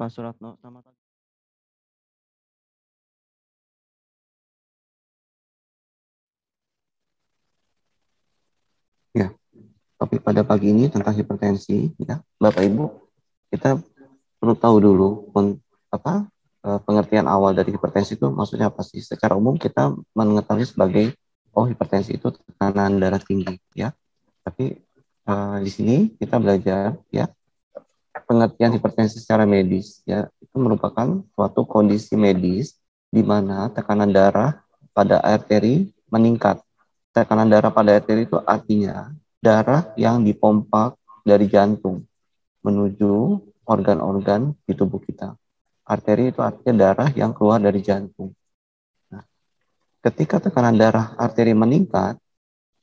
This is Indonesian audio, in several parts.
Pak Suratno, selamat pagi. Ya, topik pada pagi ini tentang hipertensi, ya, Bapak Ibu, kita perlu tahu dulu pengertian awal dari hipertensi itu maksudnya apa sih? Secara umum kita mengetahui sebagai hipertensi itu tekanan darah tinggi, ya. Tapi di sini kita belajar, ya, pengertian hipertensi secara medis, ya, itu merupakan suatu kondisi medis di mana tekanan darah pada arteri meningkat. Tekanan darah pada arteri itu artinya darah yang dipompa dari jantung menuju organ-organ di tubuh kita. Arteri itu artinya darah yang keluar dari jantung. Nah, ketika tekanan darah arteri meningkat,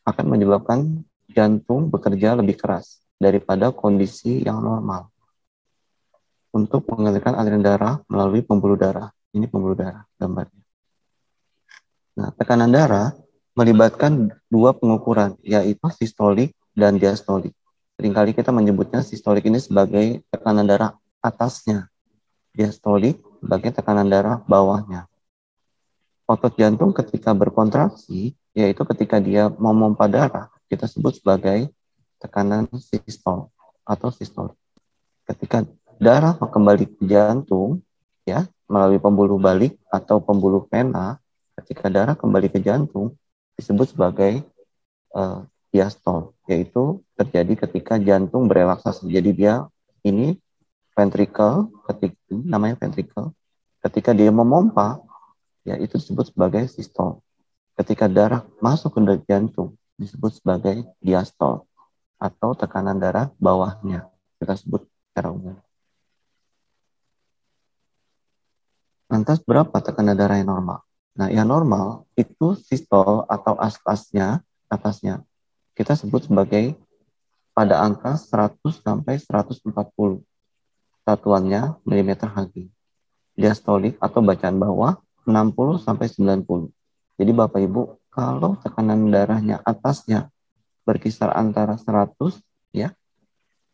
akan menyebabkan jantung bekerja lebih keras daripada kondisi yang normal untuk mengalirkan aliran darah melalui pembuluh darah. Ini pembuluh darah gambarnya. Nah, tekanan darah melibatkan dua pengukuran, yaitu sistolik dan diastolik. Seringkali kita menyebutnya sistolik ini sebagai tekanan darah atasnya, diastolik sebagai tekanan darah bawahnya. Otot jantung ketika berkontraksi, yaitu ketika dia memompa darah, kita sebut sebagai tekanan sistol atau sistolik. Ketika darah kembali ke jantung, ya, melalui pembuluh balik atau pembuluh vena, ketika darah kembali ke jantung disebut sebagai diastol, yaitu terjadi ketika jantung berelaksasi. Jadi dia ini ventricle, namanya ventricle, ketika dia memompa, ya, itu disebut sebagai sistol. Ketika darah masuk ke jantung disebut sebagai diastol atau tekanan darah bawahnya, kita sebut secara umum. Lantas berapa tekanan darah yang normal? Nah, yang normal itu sistol atau atasnya kita sebut sebagai pada angka 100 sampai 140 satuannya milimeter Hg. Diastolik atau bacaan bawah 60 sampai 90. Jadi Bapak Ibu, kalau tekanan darahnya atasnya berkisar antara 100, ya,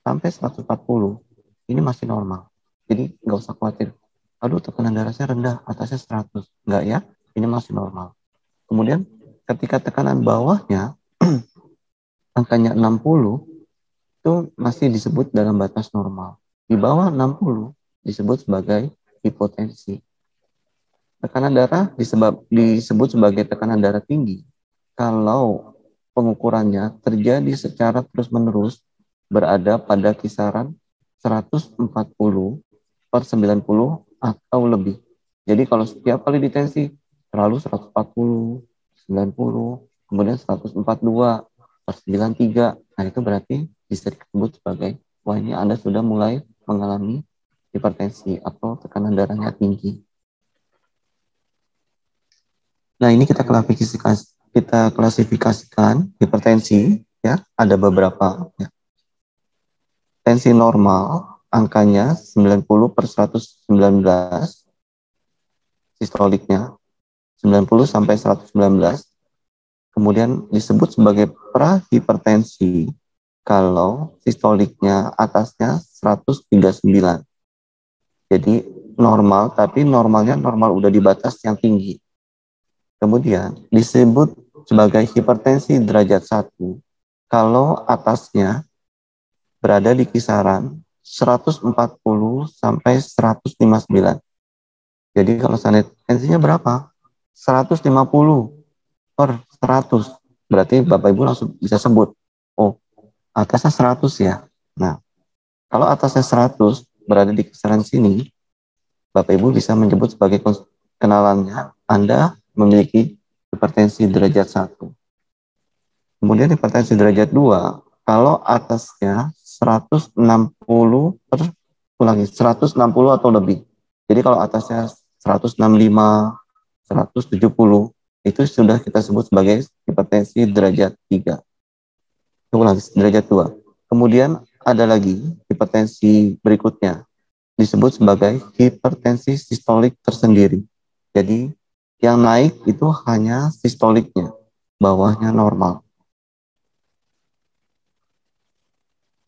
sampai 140, ini masih normal. Jadi nggak usah khawatir. Aduh, tekanan darahnya rendah, atasnya 100. Enggak, ya, ini masih normal. Kemudian ketika tekanan bawahnya angkanya 60, itu masih disebut dalam batas normal. Di bawah 60 disebut sebagai hipotensi. Tekanan darah disebut sebagai tekanan darah tinggi kalau pengukurannya terjadi secara terus-menerus berada pada kisaran 140 per 90 atau lebih. Jadi kalau setiap kali ditensi selalu 140, 90, kemudian 142 per 93, nah itu berarti bisa disebut sebagai, wah, ini Anda sudah mulai mengalami hipertensi atau tekanan darahnya tinggi. Nah, ini kita klasifikasikan hipertensi, ya, ada beberapa, ya. Tensi normal angkanya 90 per 119, sistoliknya 90 sampai 119. Kemudian disebut sebagai prahipertensi kalau sistoliknya atasnya 139. Jadi normal, tapi normalnya normal udah di batas yang tinggi. Kemudian disebut sebagai hipertensi derajat 1 kalau atasnya berada di kisaran 140 sampai 159. Jadi kalau tensinya berapa? 150 per 100. Berarti Bapak Ibu langsung bisa sebut, oh, atasnya 100 ya. Nah, kalau atasnya 100 berada di kisaran sini, Bapak Ibu bisa menyebut sebagai kenalannya Anda memiliki hipertensi derajat 1. Kemudian hipertensi derajat 2, kalau atasnya 160 atau lebih. Jadi kalau atasnya 165, 170, itu sudah kita sebut sebagai hipertensi derajat 3. Ulangi, derajat 2. Kemudian ada lagi hipertensi berikutnya, disebut sebagai hipertensi sistolik tersendiri. Jadi yang naik itu hanya sistoliknya, bawahnya normal.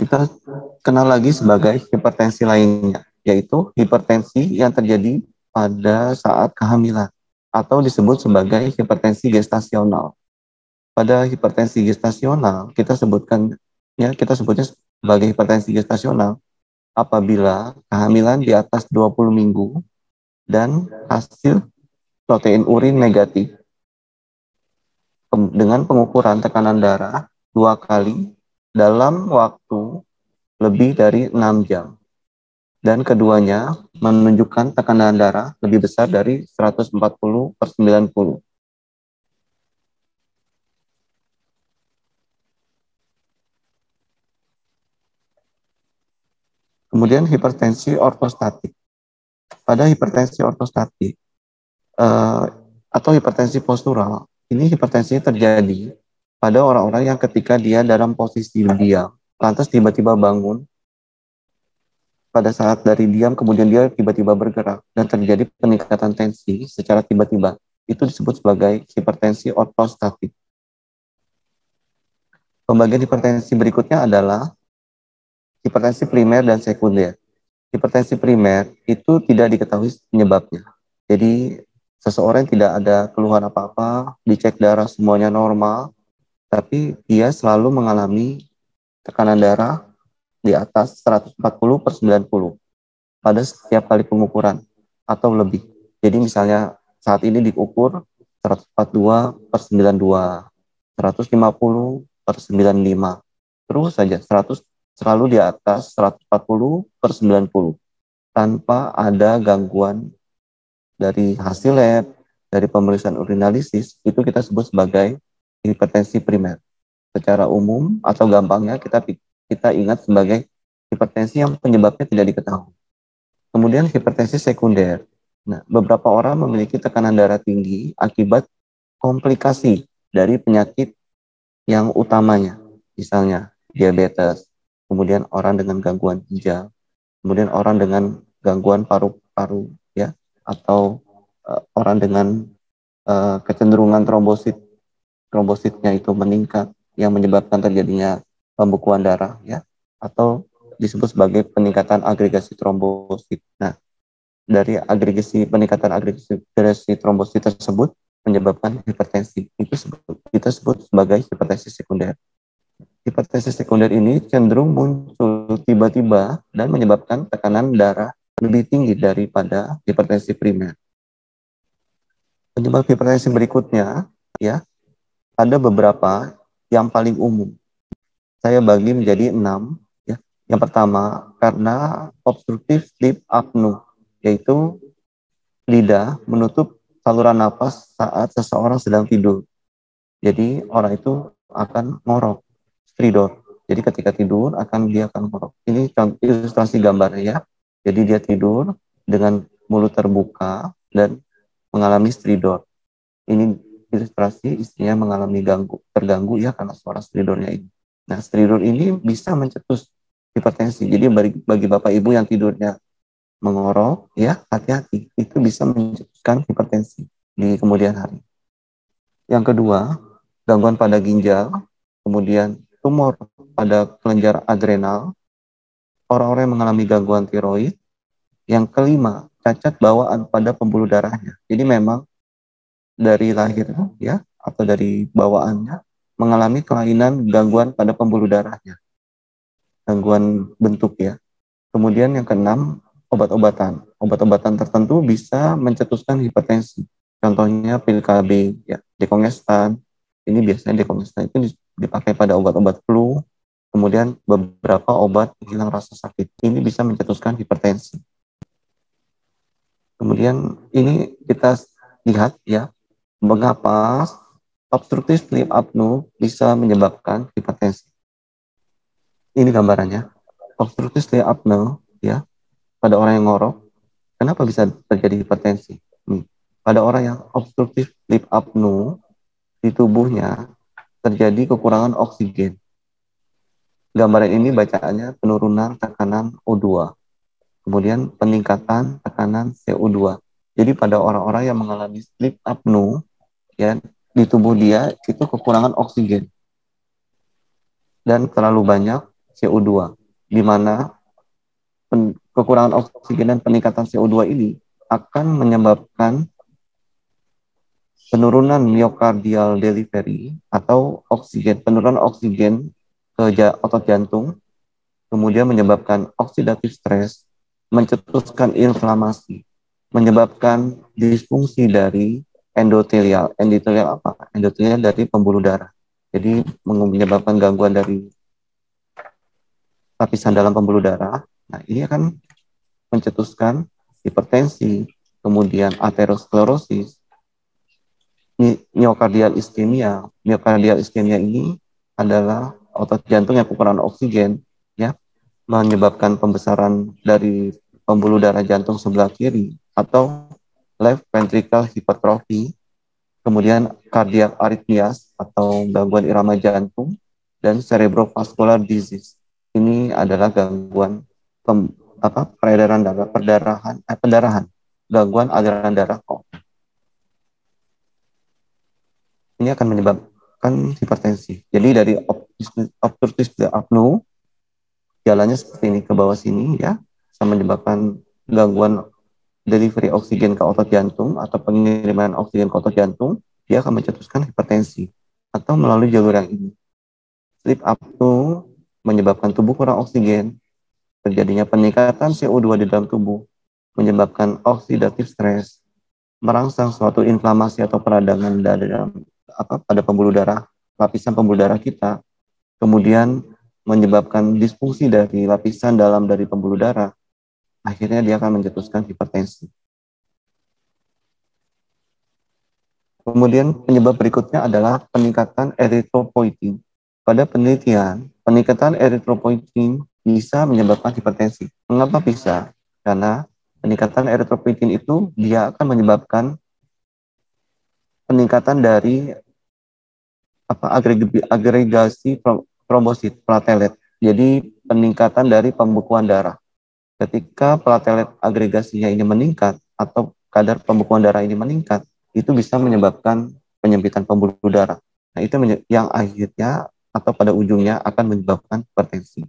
Kita kenal lagi sebagai hipertensi lainnya, yaitu hipertensi yang terjadi pada saat kehamilan atau disebut sebagai hipertensi gestasional. Pada hipertensi gestasional kita sebutnya sebagai hipertensi gestasional apabila kehamilan di atas 20 minggu dan hasil protein urin negatif dengan pengukuran tekanan darah 2 kali dalam waktu lebih dari 6 jam. Dan keduanya menunjukkan tekanan darah lebih besar dari 140/90. Kemudian hipertensi ortostatik. Pada hipertensi ortostatik atau hipertensi postural, ini hipertensinya terjadi pada orang-orang yang ketika dia dalam posisi diam, lantas tiba-tiba bangun, pada saat dari diam kemudian dia tiba-tiba bergerak dan terjadi peningkatan tensi secara tiba-tiba. Itu disebut sebagai hipertensi ortostatik. Pembagian hipertensi berikutnya adalah hipertensi primer dan sekunder. Hipertensi primer itu tidak diketahui penyebabnya. Jadi seseorang tidak ada keluhan apa-apa, dicek darah semuanya normal, tapi dia selalu mengalami tekanan darah di atas 140/90 pada setiap kali pengukuran atau lebih. Jadi misalnya saat ini diukur 142/92, 150/95, terus saja 100 selalu di atas 140/90 tanpa ada gangguan dari hasil lab, dari pemeriksaan urinalisis, itu kita sebut sebagai hipertensi primer. Secara umum atau gampangnya kita ingat sebagai hipertensi yang penyebabnya tidak diketahui. Kemudian hipertensi sekunder. Nah, beberapa orang memiliki tekanan darah tinggi akibat komplikasi dari penyakit yang utamanya, misalnya diabetes, kemudian orang dengan gangguan ginjal, kemudian orang dengan gangguan paru-paru, ya, atau orang dengan kecenderungan trombositnya itu meningkat yang menyebabkan terjadinya pembekuan darah, ya, atau disebut sebagai peningkatan agregasi trombosit. Nah, dari peningkatan agregasi trombosit tersebut menyebabkan hipertensi. Kita sebut sebagai hipertensi sekunder. Hipertensi sekunder ini cenderung muncul tiba-tiba dan menyebabkan tekanan darah lebih tinggi daripada hipertensi primer. Penyebab hipertensi berikutnya, ya, ada beberapa yang paling umum. Saya bagi menjadi 6. Ya. Yang pertama, karena obstruktif sleep apnea, yaitu lidah menutup saluran napas saat seseorang sedang tidur. Jadi orang itu akan ngorok, stridor. Jadi ketika tidur dia akan ngorok. Ini ilustrasi gambarnya, ya. Jadi dia tidur dengan mulut terbuka dan mengalami stridor. Ini ilustrasi istrinya mengalami terganggu, ya, karena suara stridornya ini. Nah, stridor ini bisa mencetus hipertensi. Jadi bagi bapak ibu yang tidurnya mengorok, ya, hati-hati, itu bisa mencetuskan hipertensi di kemudian hari. Yang kedua, gangguan pada ginjal, kemudian tumor pada kelenjar adrenal, orang-orang yang mengalami gangguan tiroid. Yang kelima, cacat bawaan pada pembuluh darahnya. Jadi memang dari lahir, ya, atau dari bawaannya mengalami kelainan gangguan pada pembuluh darahnya, gangguan bentuk, ya. Kemudian yang keenam, obat-obatan. Obat-obatan tertentu bisa mencetuskan hipertensi. Contohnya pil KB, ya, dekongestan. Ini biasanya dekongestan itu dipakai pada obat-obat flu. Kemudian beberapa obat penghilang rasa sakit. Ini bisa mencetuskan hipertensi. Kemudian ini kita lihat, ya, mengapa obstruktif sleep apnea bisa menyebabkan hipertensi. Ini gambarannya. Obstruktif sleep apnea, ya, pada orang yang ngorok, kenapa bisa terjadi hipertensi? Pada orang yang obstruktif sleep apnea, di tubuhnya terjadi kekurangan oksigen. Gambaran ini bacaannya penurunan tekanan O2, kemudian peningkatan tekanan CO2. Jadi pada orang-orang yang mengalami sleep apnea, ya, di tubuh dia itu kekurangan oksigen dan terlalu banyak CO2, di mana kekurangan oksigen dan peningkatan CO2 ini akan menyebabkan penurunan myocardial delivery atau penurunan oksigen ke otot jantung, kemudian menyebabkan oxidative stress, mencetuskan inflamasi, menyebabkan disfungsi dari endotelial. Endotelial apa? Endotelial dari pembuluh darah. Jadi menyebabkan gangguan dari lapisan dalam pembuluh darah. Nah, ini akan mencetuskan hipertensi, kemudian aterosklerosis, myocardial iskemia. Myocardial iskemia ini adalah otot jantung yang kekurangan oksigen, ya, menyebabkan pembesaran dari pembuluh darah jantung sebelah kiri atau left ventricle hypertrophy, kemudian cardiac arrhythmias atau gangguan irama jantung, dan cerebrovascular disease. Ini adalah gangguan peredaran darah, pendarahan, gangguan aliran darah kok. Ini akan menyebabkan hipertensi. Jadi dari obstruktif apnoe, jalannya seperti ini ke bawah sini ya, bisa menyebabkan gangguan delivery oksigen ke otot jantung atau pengiriman oksigen ke otot jantung, dia akan mencetuskan hipertensi. Atau melalui jalur yang ini. Sleep apnoe menyebabkan tubuh kurang oksigen, terjadinya peningkatan CO2 di dalam tubuh, menyebabkan oxidative stress, merangsang suatu inflamasi atau peradangan pada pembuluh darah, lapisan pembuluh darah kita, kemudian menyebabkan disfungsi dari lapisan dalam dari pembuluh darah, akhirnya dia akan mencetuskan hipertensi. Kemudian penyebab berikutnya adalah peningkatan eritropoietin. Pada penelitian, peningkatan eritropoietin bisa menyebabkan hipertensi. Mengapa bisa? Karena peningkatan eritropoietin itu dia akan menyebabkan peningkatan dari agregasi trombosit platelet. Jadi peningkatan dari pembekuan darah. Ketika platelet agregasinya ini meningkat atau kadar pembekuan darah ini meningkat, itu bisa menyebabkan penyempitan pembuluh darah. Nah, itu yang akhirnya atau pada ujungnya akan menyebabkan hipertensi.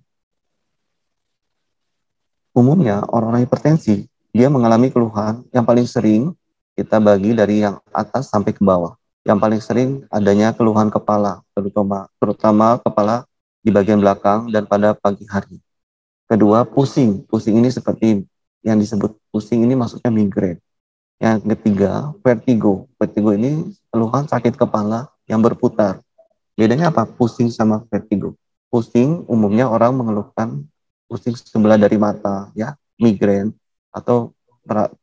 Umumnya orang-orang hipertensi, dia mengalami keluhan yang paling sering kita bagi dari yang atas sampai ke bawah. Yang paling sering adanya keluhan kepala, terutama kepala di bagian belakang dan pada pagi hari. Kedua, pusing. Pusing ini seperti yang disebut pusing ini maksudnya migrain. Yang ketiga, vertigo. Vertigo ini keluhan sakit kepala yang berputar. Bedanya apa? Pusing sama vertigo. Pusing umumnya orang mengeluhkan pusing sebelah dari mata, ya, migrain, atau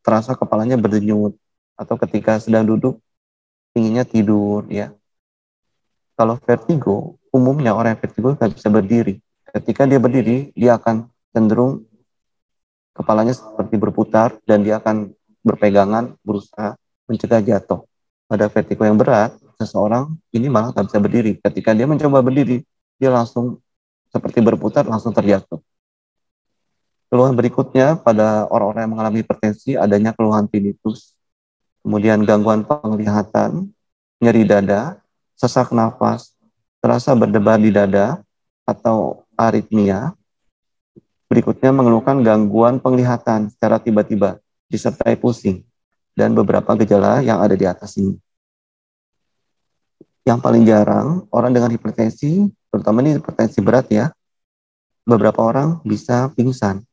terasa kepalanya berdenyut, atau ketika sedang duduk inginnya tidur, ya. Kalau vertigo, umumnya orang yang vertigo nggak bisa berdiri. Ketika dia berdiri, dia akan cenderung kepalanya seperti berputar dan dia akan berpegangan berusaha mencegah jatuh. Pada vertigo yang berat, seseorang ini malah tak bisa berdiri. Ketika dia mencoba berdiri, dia langsung seperti berputar, langsung terjatuh. Keluhan berikutnya pada orang-orang yang mengalami hipertensi adanya keluhan tinnitus, kemudian gangguan penglihatan, nyeri dada, sesak nafas, terasa berdebar di dada, atau aritmia. Berikutnya mengeluhkan gangguan penglihatan secara tiba-tiba, disertai pusing, dan beberapa gejala yang ada di atas ini. Yang paling jarang, orang dengan hipertensi, terutama ini hipertensi berat ya, beberapa orang bisa pingsan.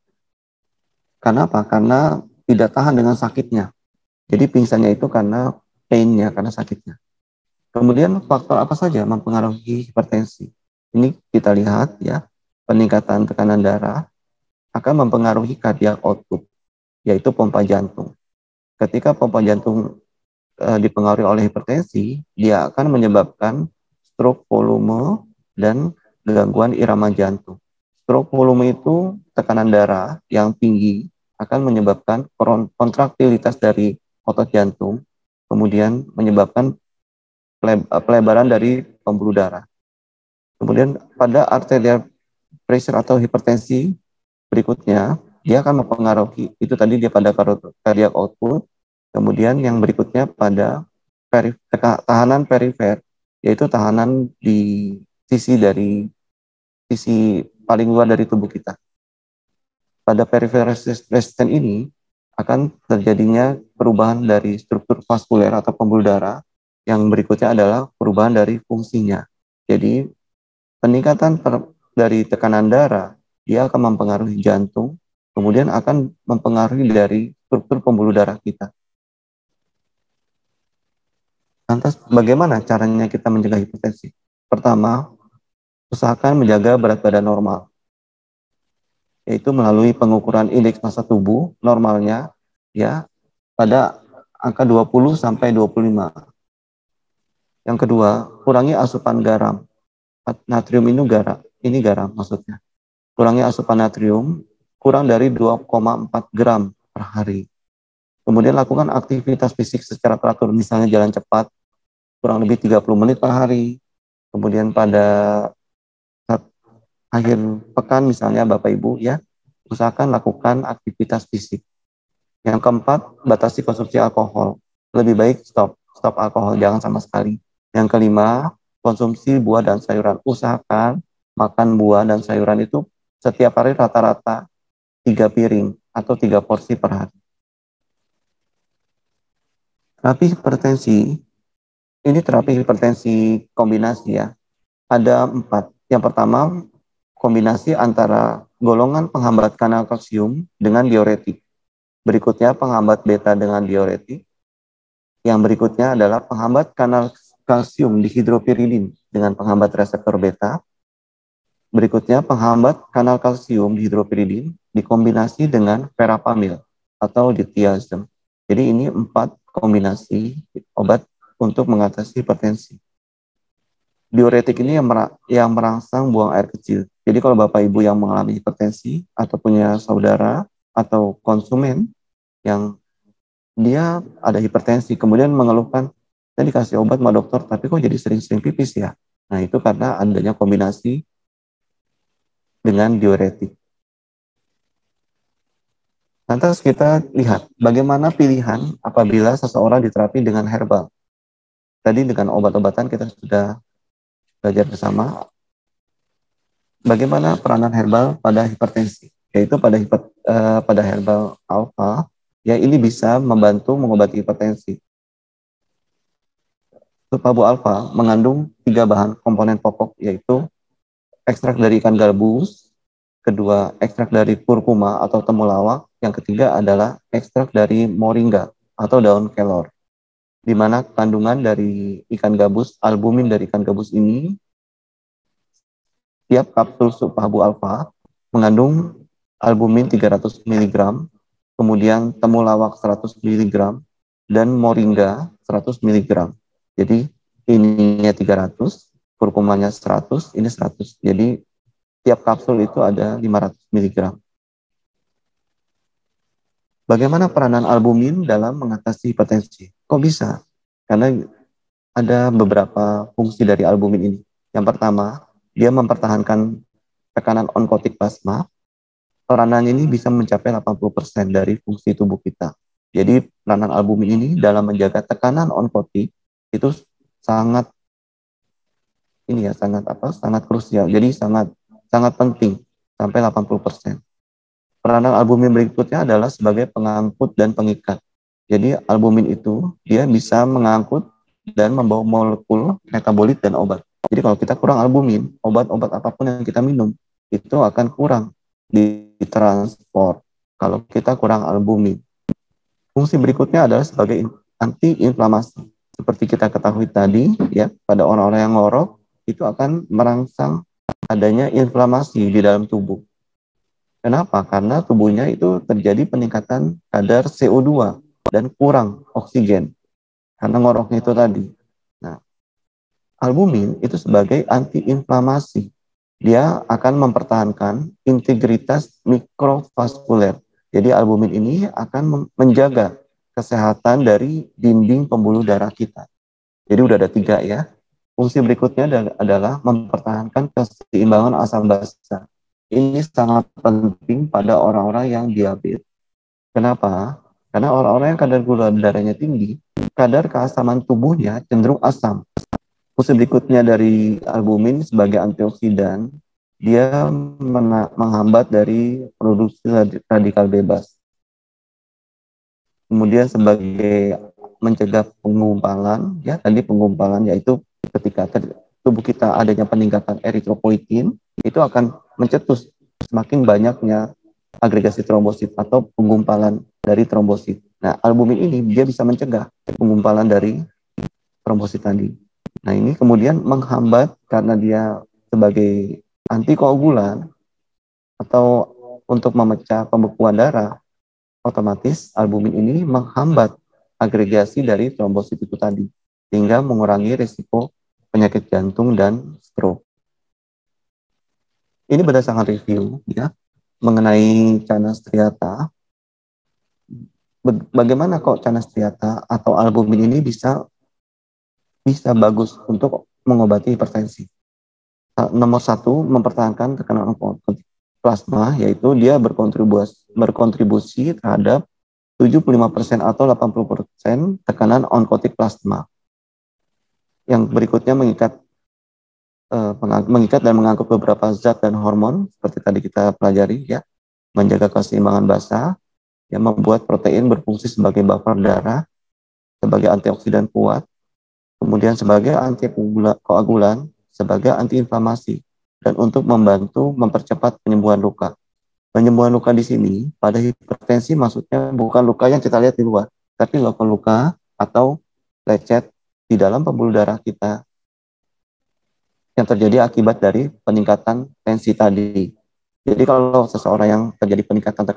Karena apa? Karena tidak tahan dengan sakitnya. Jadi pingsannya itu karena pain-nya, karena sakitnya. Kemudian faktor apa saja mempengaruhi hipertensi? Ini kita lihat ya, peningkatan tekanan darah akan mempengaruhi cardiac output, yaitu pompa jantung. Ketika pompa jantung dipengaruhi oleh hipertensi, dia akan menyebabkan stroke volume dan gangguan irama jantung. Stroke volume itu tekanan darah yang tinggi akan menyebabkan kontraktilitas dari otot jantung, kemudian menyebabkan pelebaran dari pembuluh darah. Kemudian pada arterial pressure atau hipertensi berikutnya, dia akan mempengaruhi, itu tadi dia pada cardiac output, kemudian yang berikutnya pada tahanan perifer, yaitu tahanan di sisi paling luar dari tubuh kita. pada peripheral resisten ini akan terjadinya perubahan dari struktur vaskuler atau pembuluh darah. Yang berikutnya adalah perubahan dari fungsinya. Jadi peningkatan dari tekanan darah, dia akan mempengaruhi jantung, kemudian akan mempengaruhi dari struktur pembuluh darah kita. Lantas bagaimana caranya kita mencegah hipertensi? Pertama, usahakan menjaga berat badan normal, yaitu melalui pengukuran indeks massa tubuh normalnya ya pada angka 20 sampai 25. Yang kedua, kurangi asupan garam. Natrium ini garam maksudnya. Kurangi asupan natrium kurang dari 2,4 gram per hari. Kemudian lakukan aktivitas fisik secara teratur, misalnya jalan cepat kurang lebih 30 menit per hari. Kemudian pada saat akhir pekan misalnya Bapak Ibu ya, usahakan lakukan aktivitas fisik. Yang keempat, batasi konsumsi alkohol. Lebih baik stop alkohol, jangan sama sekali. Yang kelima, konsumsi buah dan sayuran. Usahakan makan buah dan sayuran itu setiap hari rata-rata 3 piring atau 3 porsi per hari. Terapi hipertensi, ini terapi hipertensi kombinasi ya. Ada 4. Yang pertama, kombinasi antara golongan penghambat kanal kalsium dengan diuretik. Berikutnya penghambat beta dengan diuretik. Yang berikutnya adalah penghambat kanal kalsium dihidropiridin dengan penghambat reseptor beta. Berikutnya penghambat kanal kalsium dihidropiridin dikombinasi dengan verapamil atau dithiazem. Jadi ini 4 kombinasi obat untuk mengatasi hipertensi. Diuretik ini yang merangsang buang air kecil. Jadi kalau Bapak Ibu yang mengalami hipertensi atau punya saudara atau konsumen yang dia ada hipertensi, kemudian mengeluhkan, saya dikasih obat sama dokter, tapi kok jadi sering-sering pipis ya? Nah itu karena adanya kombinasi dengan diuretik. Lantas kita lihat bagaimana pilihan apabila seseorang diterapi dengan herbal. Tadi dengan obat-obatan kita sudah belajar bersama bagaimana peranan herbal pada hipertensi, yaitu pada herbal alfa, ya ini bisa membantu mengobati hipertensi. Sulfabu alfa mengandung 3 bahan komponen pokok, yaitu ekstrak dari ikan gabus, kedua ekstrak dari kurkuma atau temulawak, yang ketiga adalah ekstrak dari moringa atau daun kelor, di mana kandungan dari ikan gabus, albumin dari ikan gabus ini, tiap kapsul sulfabu alfa mengandung albumin 300 mg, kemudian temulawak 100 mg, dan moringa 100 mg. Jadi ininya 300, kurkumanya 100, ini 100. Jadi tiap kapsul itu ada 500 mg. Bagaimana peranan albumin dalam mengatasi hipertensi? Kok bisa? Karena ada beberapa fungsi dari albumin ini. Yang pertama, dia mempertahankan tekanan onkotik plasma. Peranan ini bisa mencapai 80% dari fungsi tubuh kita. Jadi peranan albumin ini dalam menjaga tekanan onkotik itu sangat sangat krusial. Jadi sangat penting sampai 80%. Peranan albumin berikutnya adalah sebagai pengangkut dan pengikat. Jadi albumin itu dia bisa mengangkut dan membawa molekul metabolit dan obat. Jadi kalau kita kurang albumin, obat-obat apapun yang kita minum itu akan kurang ditransport kalau kita kurang albumin. Fungsi berikutnya adalah sebagai anti-inflamasi. Seperti kita ketahui tadi, ya, pada orang-orang yang ngorok itu akan merangsang adanya inflamasi di dalam tubuh. Kenapa? Karena tubuhnya itu terjadi peningkatan kadar CO2 dan kurang oksigen karena ngoroknya itu tadi. Nah, albumin itu sebagai antiinflamasi. Dia akan mempertahankan integritas mikrovaskuler. Jadi albumin ini akan menjaga kesehatan dari dinding pembuluh darah kita. Jadi udah ada 3 ya. Fungsi berikutnya adalah mempertahankan keseimbangan asam basa. Ini sangat penting pada orang-orang yang diabetes. Kenapa? Karena orang-orang yang kadar gula darahnya tinggi, kadar keasaman tubuhnya cenderung asam. Fungsi berikutnya dari albumin sebagai antioksidan, dia menghambat dari produksi radikal bebas. Kemudian sebagai mencegah penggumpalan, ya tadi penggumpalan yaitu ketika tubuh kita adanya peningkatan eritropoietin, itu akan mencetus semakin banyaknya agregasi trombosit atau penggumpalan dari trombosit. Nah, albumin ini dia bisa mencegah penggumpalan dari trombosit tadi. Nah, ini kemudian menghambat karena dia sebagai antikoagulan atau untuk memecah pembekuan darah, otomatis albumin ini menghambat agregasi dari trombosit itu tadi, sehingga mengurangi risiko penyakit jantung dan stroke. Ini berdasarkan review ya mengenai canas striata. Bagaimana kok canas striata atau albumin ini bisa bagus untuk mengobati hipertensi? Nomor satu, mempertahankan tekanan onkotik plasma, yaitu dia berkontribusi terhadap 75% atau 80% tekanan onkotik plasma. Yang berikutnya mengikat dan mengangkut beberapa zat dan hormon seperti tadi kita pelajari ya, menjaga keseimbangan basa, yang membuat protein berfungsi sebagai buffer darah, sebagai antioksidan kuat, kemudian sebagai antikoagulan, sebagai antiinflamasi, dan untuk membantu mempercepat penyembuhan luka. Penyembuhan luka di sini pada hipertensi maksudnya bukan luka yang kita lihat di luar, tapi luka atau lecet di dalam pembuluh darah kita yang terjadi akibat dari peningkatan tensi tadi. Jadi kalau seseorang yang terjadi peningkatan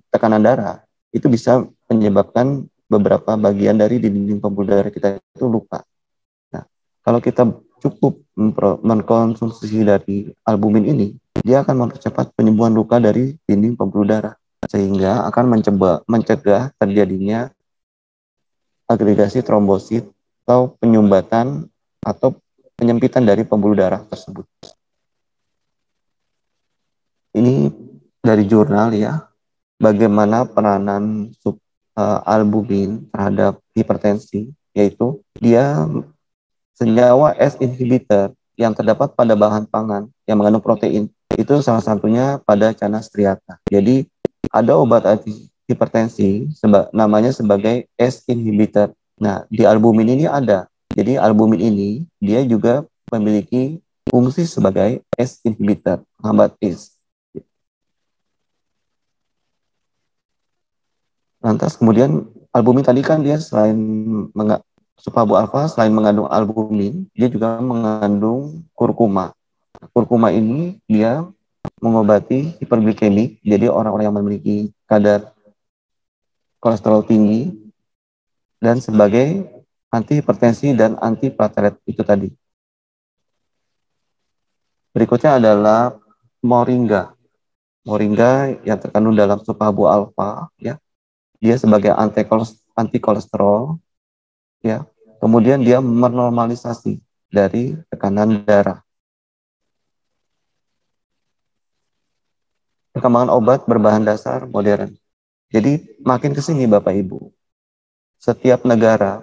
tekanan darah, itu bisa menyebabkan beberapa bagian dari dinding pembuluh darah kita itu luka. Nah, kalau kita cukup mengkonsumsi dari albumin ini, dia akan mempercepat penyembuhan luka dari dinding pembuluh darah, sehingga akan mencegah terjadinya agregasi trombosit atau penyumbatan atau penyempitan dari pembuluh darah tersebut. Ini dari jurnal ya, bagaimana peranan albumin terhadap hipertensi, yaitu dia senyawa S inhibitor yang terdapat pada bahan pangan yang mengandung protein, itu salah satunya pada canas striata. Jadi ada obat hipertensi namanya sebagai S inhibitor. Nah, di albumin ini ada. Jadi albumin ini dia juga memiliki fungsi sebagai S inhibitor, penghambat ACE. Lantas kemudian albumin tadi kan dia selain Supabu alfa selain mengandung albumin, dia juga mengandung kurkuma. Kurkuma ini dia mengobati hiperglikemik, jadi orang-orang yang memiliki kadar kolesterol tinggi, dan sebagai anti hipertensi dan anti platelet itu tadi. Berikutnya adalah moringa. Moringa yang terkandung dalam Supabu alfa, ya, dia sebagai anti kolesterol, ya. Kemudian dia menormalisasi dari tekanan darah. Perkembangan obat berbahan dasar modern. Jadi makin ke sini Bapak Ibu, setiap negara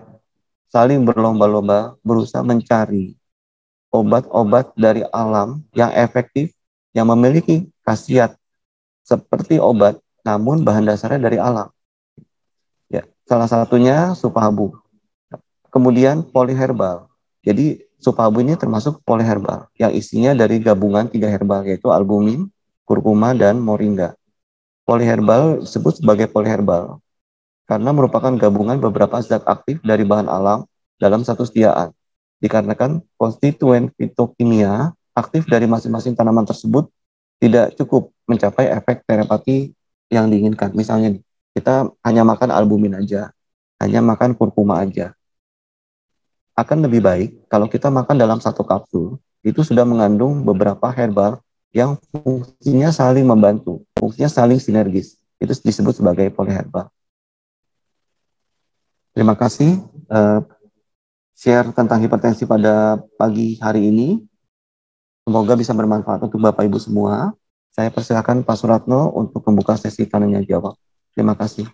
saling berlomba-lomba berusaha mencari obat-obat dari alam yang efektif, yang memiliki khasiat seperti obat, namun bahan dasarnya dari alam. Ya, salah satunya Supabu. Kemudian poliherbal. Jadi Supabu ini termasuk poliherbal yang isinya dari gabungan 3 herbal, yaitu albumin, kurkuma, dan moringa. Poliherbal disebut sebagai poliherbal karena merupakan gabungan beberapa zat aktif dari bahan alam dalam satu setiaan. Dikarenakan konstituen fitokimia aktif dari masing-masing tanaman tersebut tidak cukup mencapai efek terapeutik yang diinginkan. Misalnya kita hanya makan albumin aja, hanya makan kurkuma aja. Akan lebih baik kalau kita makan dalam satu kapsul, itu sudah mengandung beberapa herbal yang fungsinya saling membantu, fungsinya saling sinergis. Itu disebut sebagai poliherbal. Terima kasih share tentang hipertensi pada pagi hari ini. Semoga bisa bermanfaat untuk Bapak Ibu semua. Saya persilakan Pak Suratno untuk membuka sesi tanya jawab. Terima kasih.